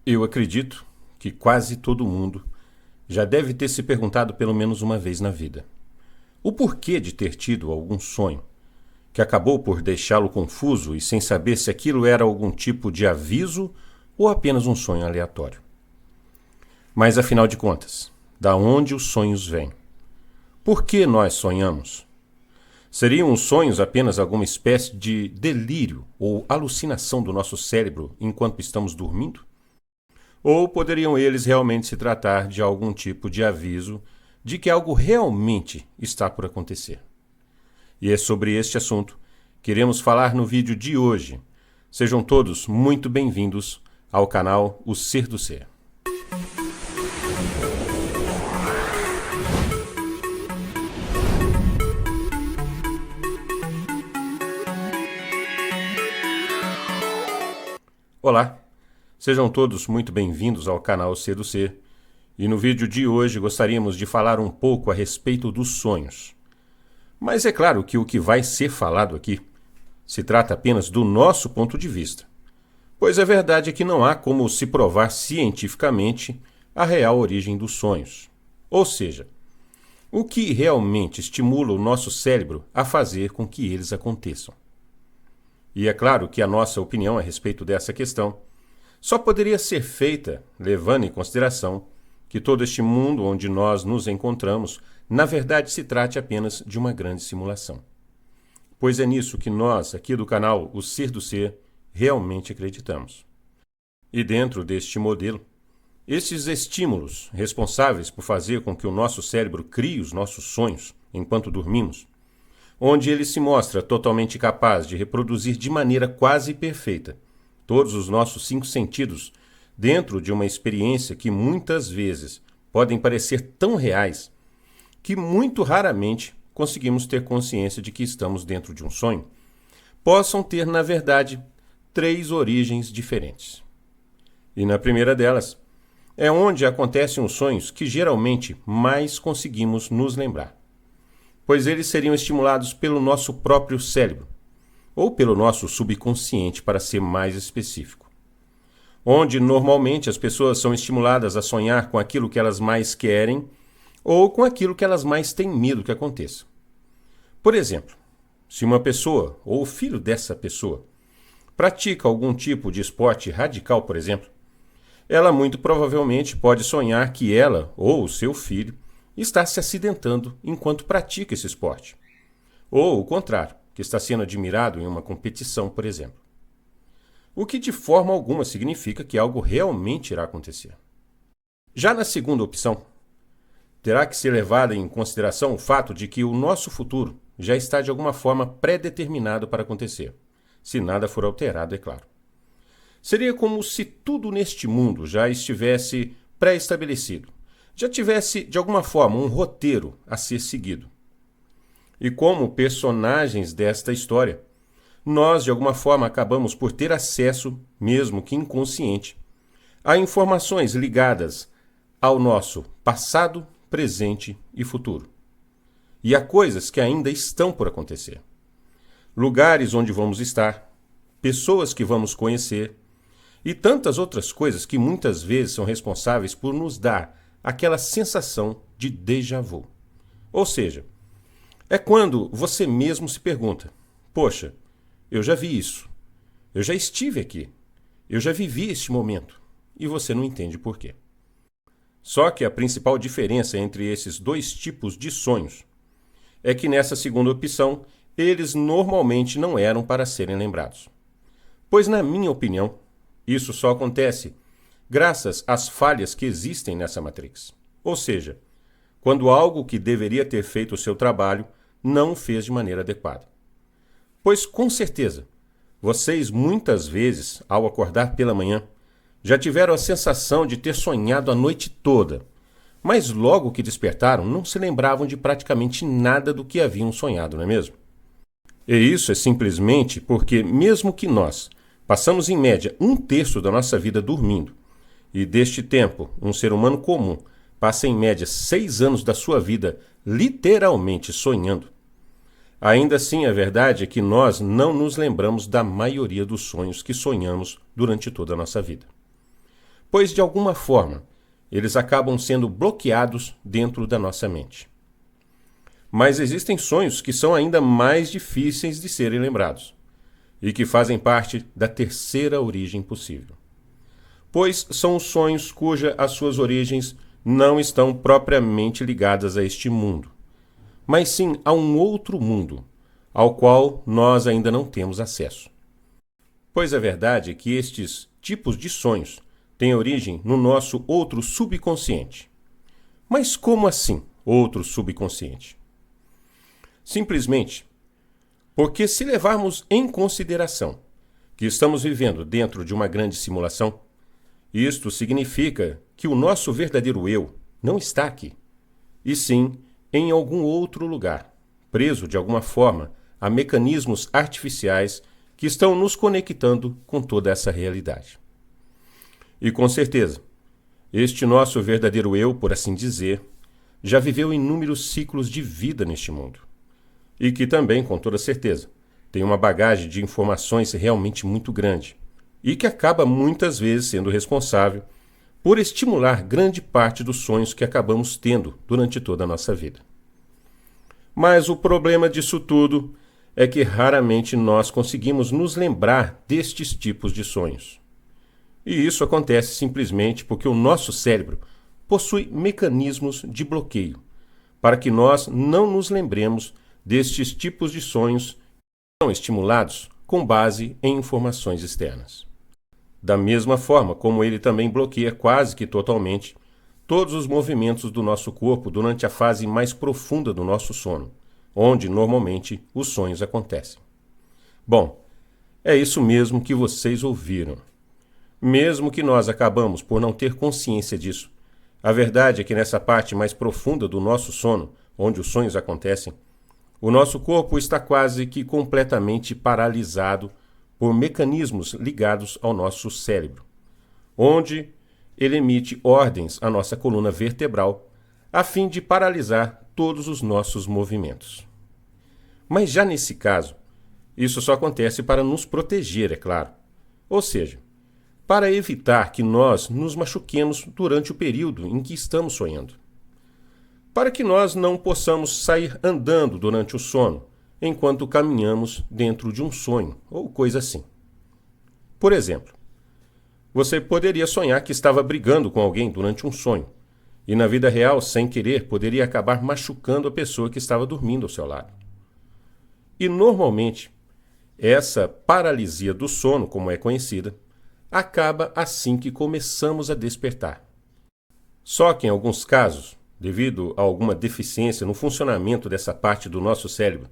Eu acredito que quase todo mundo já deve ter se perguntado pelo menos uma vez na vida o porquê de ter tido algum sonho que acabou por deixá-lo confuso e sem saber se aquilo era algum tipo de aviso ou apenas um sonho aleatório. Mas afinal de contas, da onde os sonhos vêm? Por que nós sonhamos? Seriam os sonhos apenas alguma espécie de delírio ou alucinação do nosso cérebro enquanto estamos dormindo? Ou poderiam eles realmente se tratar de algum tipo de aviso de que algo realmente está por acontecer? E é sobre este assunto que iremos falar no vídeo de hoje. Sejam todos muito bem-vindos ao canal O Ser do Ser. Olá, sejam todos muito bem-vindos ao canal O Ser do Ser. E no vídeo de hoje gostaríamos de falar um pouco a respeito dos sonhos. Mas é claro que o que vai ser falado aqui se trata apenas do nosso ponto de vista, pois a verdade é que não há como se provar cientificamente a real origem dos sonhos. Ou seja, o que realmente estimula o nosso cérebro a fazer com que eles aconteçam. E é claro que a nossa opinião a respeito dessa questão só poderia ser feita levando em consideração que todo este mundo onde nós nos encontramos, na verdade, se trate apenas de uma grande simulação. Pois é nisso que nós, aqui do canal O Ser do Ser, realmente acreditamos. E dentro deste modelo, esses estímulos responsáveis por fazer com que o nosso cérebro crie os nossos sonhos enquanto dormimos, onde ele se mostra totalmente capaz de reproduzir de maneira quase perfeita todos os nossos 5 sentidos dentro de uma experiência que muitas vezes podem parecer tão reais que muito raramente conseguimos ter consciência de que estamos dentro de um sonho, possam ter, na verdade, 3 origens diferentes. E na primeira delas, é onde acontecem os sonhos que geralmente mais conseguimos nos lembrar, pois eles seriam estimulados pelo nosso próprio cérebro, ou pelo nosso subconsciente, para ser mais específico, onde normalmente as pessoas são estimuladas a sonhar com aquilo que elas mais querem ou com aquilo que elas mais têm medo que aconteça. Por exemplo, se uma pessoa ou o filho dessa pessoa pratica algum tipo de esporte radical, por exemplo, ela muito provavelmente pode sonhar que ela ou o seu filho está se acidentando enquanto pratica esse esporte. Ou o contrário, que está sendo admirado em uma competição, por exemplo. O que de forma alguma significa que algo realmente irá acontecer. Já na segunda opção, terá que ser levada em consideração o fato de que o nosso futuro já está de alguma forma pré-determinado para acontecer, se nada for alterado, é claro. Seria como se tudo neste mundo já estivesse pré-estabelecido, já tivesse de alguma forma um roteiro a ser seguido. E como personagens desta história, nós de alguma forma acabamos por ter acesso, mesmo que inconsciente, a informações ligadas ao nosso passado, presente e futuro. E a coisas que ainda estão por acontecer. Lugares onde vamos estar, pessoas que vamos conhecer e tantas outras coisas que muitas vezes são responsáveis por nos dar aquela sensação de déjà vu. Ou seja, é quando você mesmo se pergunta: poxa, eu já vi isso, eu já estive aqui, eu já vivi este momento, e você não entende por quê. Só que a principal diferença entre esses 2 tipos de sonhos é que nessa segunda opção, eles normalmente não eram para serem lembrados. Pois, na minha opinião, isso só acontece graças às falhas que existem nessa matrix. Ou seja, quando algo que deveria ter feito o seu trabalho não o fez de maneira adequada. Pois, com certeza, vocês muitas vezes, ao acordar pela manhã, já tiveram a sensação de ter sonhado a noite toda, mas logo que despertaram não se lembravam de praticamente nada do que haviam sonhado, não é mesmo? E isso é simplesmente porque, mesmo que nós passamos em média 1/3 da nossa vida dormindo, e deste tempo um ser humano comum passa em média 6 anos da sua vida literalmente sonhando, ainda assim a verdade é que nós não nos lembramos da maioria dos sonhos que sonhamos durante toda a nossa vida. pois de alguma forma eles acabam sendo bloqueados dentro da nossa mente. Mas existem sonhos que são ainda mais difíceis de serem lembrados e que fazem parte da terceira origem possível, pois são os sonhos as suas origens não estão propriamente ligadas a este mundo, mas sim a um outro mundo, ao qual nós ainda não temos acesso. Pois a verdade é que estes tipos de sonhos têm origem no nosso outro subconsciente. Mas como assim, outro subconsciente? Simplesmente porque, se levarmos em consideração que estamos vivendo dentro de uma grande simulação, isto significa que o nosso verdadeiro eu não está aqui, e sim em algum outro lugar, preso de alguma forma a mecanismos artificiais que estão nos conectando com toda essa realidade. E com certeza, este nosso verdadeiro eu, por assim dizer, já viveu inúmeros ciclos de vida neste mundo. E que também, com toda certeza, tem uma bagagem de informações realmente muito grande e que acaba muitas vezes sendo responsável por estimular grande parte dos sonhos que acabamos tendo durante toda a nossa vida. Mas o problema disso tudo é que raramente nós conseguimos nos lembrar destes tipos de sonhos. E isso acontece simplesmente porque o nosso cérebro possui mecanismos de bloqueio para que nós não nos lembremos destes tipos de sonhos que são estimulados com base em informações externas. Da mesma forma como ele também bloqueia quase que totalmente todos os movimentos do nosso corpo durante a fase mais profunda do nosso sono, onde normalmente os sonhos acontecem. Bom, é isso mesmo que vocês ouviram. Mesmo que nós acabamos por não ter consciência disso, a verdade é que nessa parte mais profunda do nosso sono, onde os sonhos acontecem, o nosso corpo está quase que completamente paralisado por mecanismos ligados ao nosso cérebro, onde ele emite ordens à nossa coluna vertebral a fim de paralisar todos os nossos movimentos. Mas já nesse caso, isso só acontece para nos proteger, é claro. Ou seja, para evitar que nós nos machuquemos durante o período em que estamos sonhando. Para que nós não possamos sair andando durante o sono, enquanto caminhamos dentro de um sonho, ou coisa assim. Por exemplo, você poderia sonhar que estava brigando com alguém durante um sonho, e na vida real, sem querer, poderia acabar machucando a pessoa que estava dormindo ao seu lado. E normalmente, essa paralisia do sono, como é conhecida, acaba assim que começamos a despertar. Só que em alguns casos, devido a alguma deficiência no funcionamento dessa parte do nosso cérebro,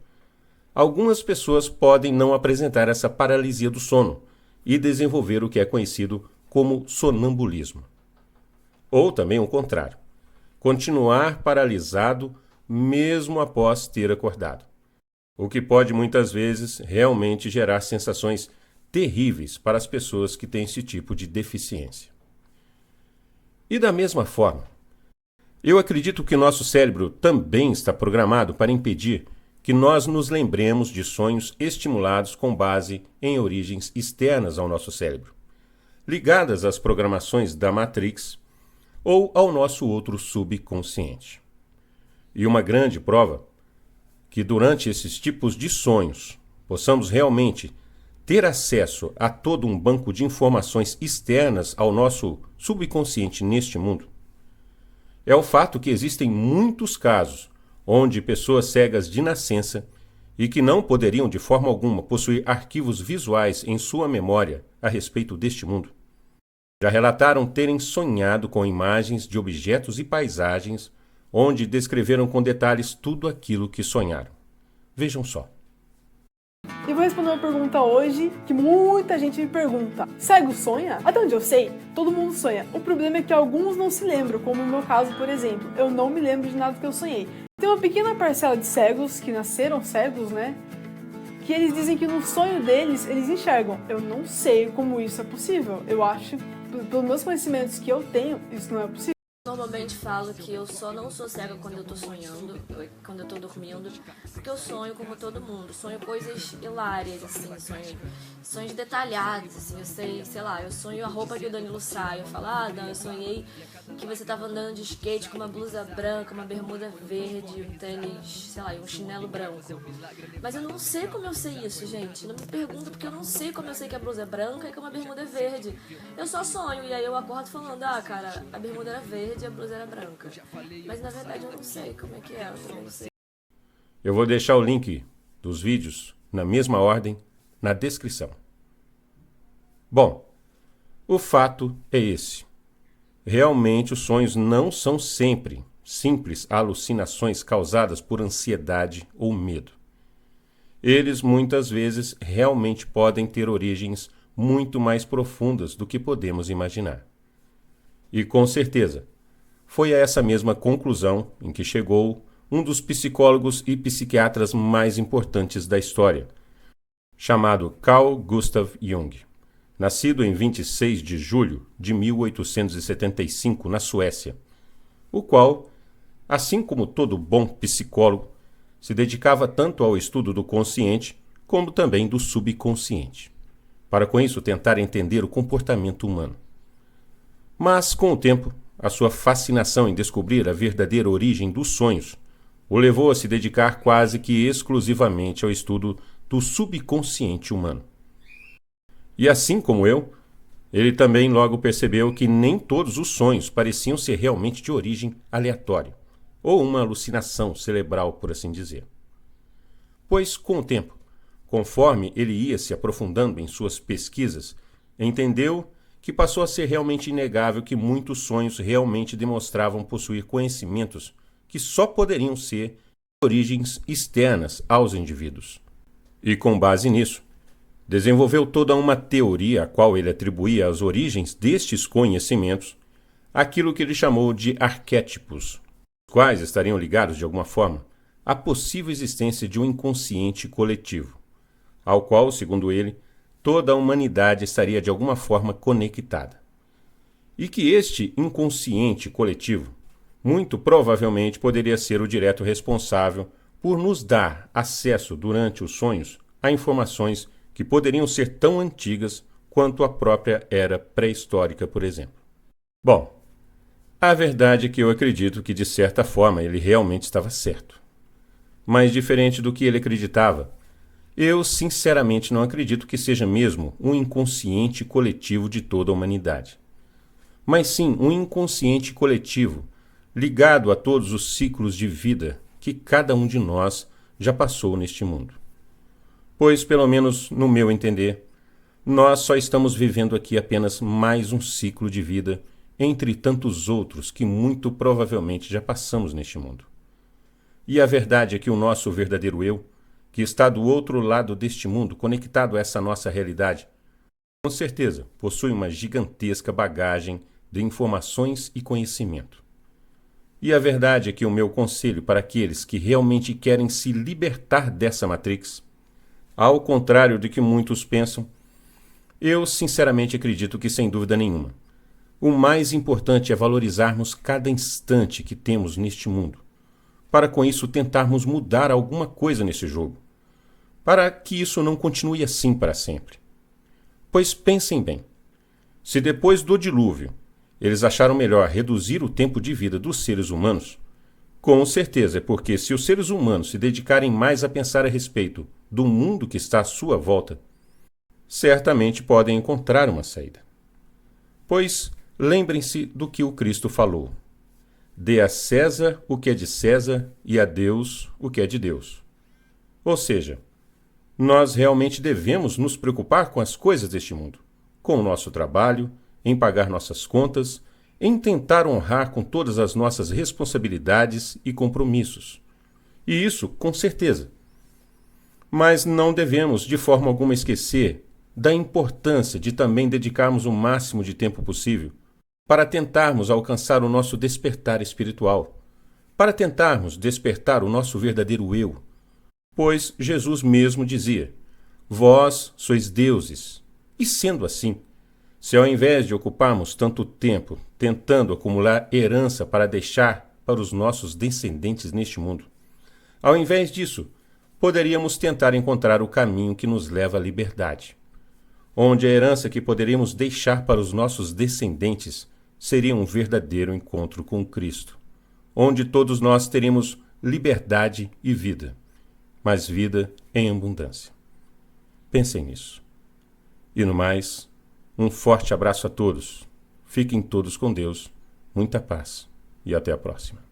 algumas pessoas podem não apresentar essa paralisia do sono e desenvolver o que é conhecido como sonambulismo. Ou também o contrário, continuar paralisado mesmo após ter acordado, o que pode muitas vezes realmente gerar sensações terríveis para as pessoas que têm esse tipo de deficiência. E da mesma forma, eu acredito que nosso cérebro também está programado para impedir que nós nos lembremos de sonhos estimulados com base em origens externas ao nosso cérebro, ligadas às programações da Matrix ou ao nosso outro subconsciente. E uma grande prova que durante esses tipos de sonhos possamos realmente ter acesso a todo um banco de informações externas ao nosso subconsciente neste mundo é o fato que existem muitos casos onde pessoas cegas de nascença e que não poderiam de forma alguma possuir arquivos visuais em sua memória a respeito deste mundo, já relataram terem sonhado com imagens de objetos e paisagens onde descreveram com detalhes tudo aquilo que sonharam. Vejam só. E vou responder uma pergunta hoje que muita gente me pergunta. Cego sonha? Até onde eu sei, todo mundo sonha. O problema é que alguns não se lembram, como no meu caso, por exemplo. Eu não me lembro de nada que eu sonhei. Tem uma pequena parcela de cegos, que nasceram cegos, né? Que eles dizem que no sonho deles, eles enxergam. Eu não sei como isso é possível. Eu acho, pelos meus conhecimentos que eu tenho, isso não é possível. Normalmente falo que eu só não sou cega quando eu tô sonhando, quando eu tô dormindo, porque eu sonho como todo mundo. Sonho coisas hilárias, assim, sonhos detalhados, assim. Eu sei lá, eu sonho a roupa que o Danilo sai. Eu falo, Dan, eu sonhei que você tava andando de skate com uma blusa branca, uma bermuda verde, um tênis, sei lá, um chinelo branco. Mas eu não sei como eu sei isso, gente. Não me pergunta, porque eu não sei como eu sei que a blusa é branca e que uma bermuda é verde. Eu só sonho, e aí eu acordo falando, cara, a bermuda era verde e a blusa era branca. Mas na verdade eu não sei como é que é, eu também não sei. Eu vou deixar o link dos vídeos, na mesma ordem, na descrição. Bom, o fato é esse. Realmente os sonhos não são sempre simples alucinações causadas por ansiedade ou medo. Eles muitas vezes realmente podem ter origens muito mais profundas do que podemos imaginar. E com certeza, foi a essa mesma conclusão em que chegou um dos psicólogos e psiquiatras mais importantes da história, chamado Carl Gustav Jung, nascido em 26 de julho de 1875 na Suécia, o qual, assim como todo bom psicólogo, se dedicava tanto ao estudo do consciente como também do subconsciente, para com isso tentar entender o comportamento humano. Mas, com o tempo, a sua fascinação em descobrir a verdadeira origem dos sonhos o levou a se dedicar quase que exclusivamente ao estudo do subconsciente humano. E assim como eu, ele também logo percebeu que nem todos os sonhos pareciam ser realmente de origem aleatória, ou uma alucinação cerebral, por assim dizer. Pois, com o tempo, conforme ele ia se aprofundando em suas pesquisas, entendeu que passou a ser realmente inegável que muitos sonhos realmente demonstravam possuir conhecimentos que só poderiam ser de origens externas aos indivíduos. E com base nisso, desenvolveu toda uma teoria a qual ele atribuía as origens destes conhecimentos àquilo que ele chamou de arquétipos, os quais estariam ligados de alguma forma à possível existência de um inconsciente coletivo, ao qual, segundo ele, toda a humanidade estaria de alguma forma conectada. E que este inconsciente coletivo, muito provavelmente, poderia ser o direto responsável por nos dar acesso durante os sonhos a informações que poderiam ser tão antigas quanto a própria era pré-histórica, por exemplo. Bom, a verdade é que eu acredito que, de certa forma, ele realmente estava certo. Mas, diferente do que ele acreditava, eu sinceramente não acredito que seja mesmo um inconsciente coletivo de toda a humanidade. Mas sim um inconsciente coletivo ligado a todos os ciclos de vida que cada um de nós já passou neste mundo. Pois, pelo menos no meu entender, nós só estamos vivendo aqui apenas mais um ciclo de vida entre tantos outros que muito provavelmente já passamos neste mundo. E a verdade é que o nosso verdadeiro eu, que está do outro lado deste mundo, conectado a essa nossa realidade, com certeza possui uma gigantesca bagagem de informações e conhecimento. E a verdade é que o meu conselho para aqueles que realmente querem se libertar dessa Matrix, ao contrário de que muitos pensam, eu sinceramente acredito que, sem dúvida nenhuma, o mais importante é valorizarmos cada instante que temos neste mundo, para com isso tentarmos mudar alguma coisa nesse jogo, para que isso não continue assim para sempre. Pois pensem bem, se depois do dilúvio eles acharam melhor reduzir o tempo de vida dos seres humanos, com certeza é porque se os seres humanos se dedicarem mais a pensar a respeito do mundo que está à sua volta, certamente podem encontrar uma saída. Pois lembrem-se do que o Cristo falou: dê a César o que é de César e a Deus o que é de Deus. Ou seja, nós realmente devemos nos preocupar com as coisas deste mundo, com o nosso trabalho, em pagar nossas contas, em tentar honrar com todas as nossas responsabilidades e compromissos. E isso, com certeza. Mas não devemos, de forma alguma, esquecer da importância de também dedicarmos o máximo de tempo possível para tentarmos alcançar o nosso despertar espiritual, para tentarmos despertar o nosso verdadeiro eu. Pois Jesus mesmo dizia: vós sois deuses. E sendo assim, Se ao invés de ocuparmos tanto tempo tentando acumular herança para deixar para os nossos descendentes neste mundo, ao invés disso, poderíamos tentar encontrar o caminho que nos leva à liberdade, onde a herança que poderíamos deixar para os nossos descendentes seria um verdadeiro encontro com Cristo, onde todos nós teríamos liberdade e vida, mas vida em abundância. Pensem nisso. E no mais, um forte abraço a todos. Fiquem todos com Deus, muita paz e até a próxima.